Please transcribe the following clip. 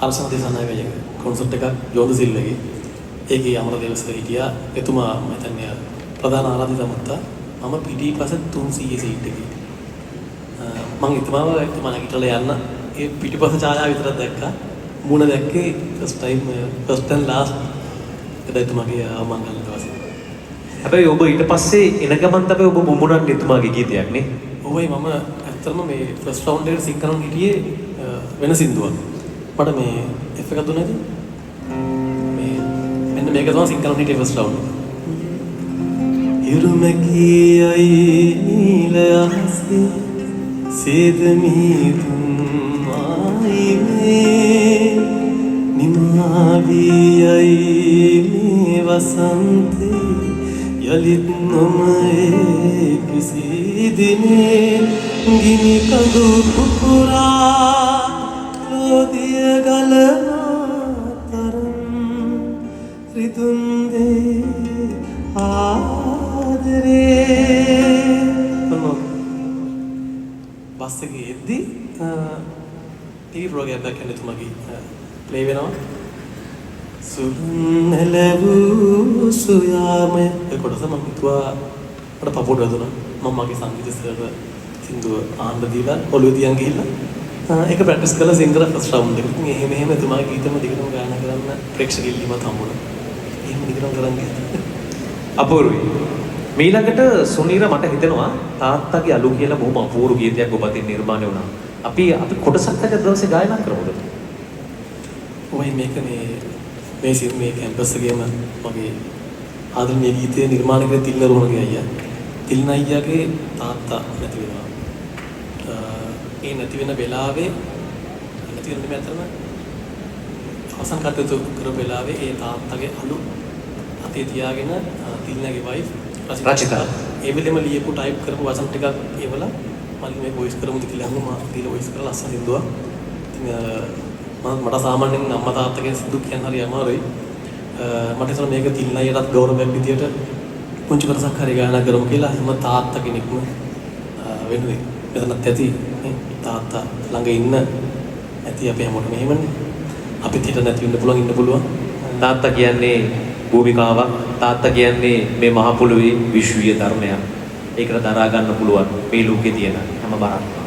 හර්ෂණ දේශනාවේ කොන්සර්ට් එකක් යෝධ සිල්ලගේ ඒකේ අමරදේව සර් හිටියා. එතුමා මම හිතන්නේ ප්‍රධාන ආරාධිත අමුත්තා. මම පිටිපස්ස 300 සීට් එකේ. මම එතුමා නැගිටලා යන්න ඒ පිටිපස්ස ඡායාව විතරක් දැක්කා. මුණ දැක්කේ first and last එතුමාගේ ආමංගල දවසේ. හැබැයි ඔබ ඊට පස්සේ එන ගමන් තමයි ඔබ මුමුණන් එතුමාගේ ගීතයක් නේ. ඔවයි මම ඇත්තටම මේ ෆස්ට් රවුන්ඩ් එකට සිංක් කරන්න හිටියේ වෙන සින්දුවක්. මට මේ F එකක් දුන්නේ නැති. මේ මෙන්න මේක තමයි සිංක් කරන්න හිටියේ ෆස්ට් රවුන්ඩ්. ඉරුමකී නීල ආසේ සේදමීදුම් ආයිමේ නිමාවියයි මේ වසන්තේ යලිත් නොමේ කිසි දිනේ ගිනි කඳු පුපුරා ලෝදිය ගලතරම් රිදුන් දේ ආදරේ බස් එකේ එද්දි ටීවී ප්‍රෝග්‍රෑම් එකක් යන තුමගේ ප්ලේ වෙනවා සුරුන්නලවූ සුයාමය ඒ කොටස මම හිතුවා මට පපුවට වැදුනා. මම මගේ සංගීත සර් සින්දුව ආන්න දීලා ඔළුවේ තියන් ගිහිල්ලා ඒක ප්‍රැක්ටිස් කරලා සිංගර් ෆස්ට් රවුන්ඩ් එකේ. ඉතින් එහෙම එතුමාගේ ගීතම දිගටම ගායනා කරන්න ප්‍රේක්ෂක ඉල්ලීමක් හම්බුණා. එහෙම දිගටම කරන් ගියා. අපූර්වයි. මීළඟට සුනීර මට හිතෙනවා තාත්තගේ අලු කියලා බොහොම අපූර්ව ගීතයක් ඔබ අතින් නිර්මාණය වුණා. අපි කොටසක් අද දවසේ ගායනා කරමුද? ඔය මේක මේ කැම්පස් එකේම මගේ ආදරණීය ගීතය නිර්මාණය කරේ තිල්න රෝහණගේ අයියා. තිල්න අයියාගේ තාත්තා නැති වෙනවා. ඒ නැති වෙන වෙලාවේ නැති වෙන මේ අතරම අවසන් කටයුතු කරපු වෙලාවේ ඒ තාත්තගේ අලු අතේ තියාගෙන තිල්නගේ වයිෆ් රචිතා ඒ වෙලෙම ලියපු ටයිප් කරපු වචන ටිකක් ඒවල මම මේ වොයිස් කරමුද කියලා අහුවා. මම දීලා වොයිස් කරලා ලස්සන හින්දුවා. ඉතින් මට සාමාන්‍යයෙන් අම්මා තාත්තගේ සින්දු කියන්න හරි අමාරුයි. මට හිතෙනවා මේක තිල්නයටත් ගෞරවයක් විදියට පුංචි කොටසක් හරි ගායනා කරමු කියලා. හැම තාත්තා කෙනෙක්ම වෙනුවෙන් මෙතනත් ඇති තාත්තා ළඟ ඉන්න ඇති අපි හැමෝටම එහෙමනේ. අපිත් හිත නැති වෙන්න පුළුවන් ඉන්න පුළුවන්. තාත්තා කියන්නේ භූමිකාවක්. තාත්තා කියන්නේ මේ මහ පොළොවේ විශ්වීය ධර්මයක්. ඒකට දරා ගන්න පුළුවන් මේ ලෝකේ තියෙන හැම බරක්.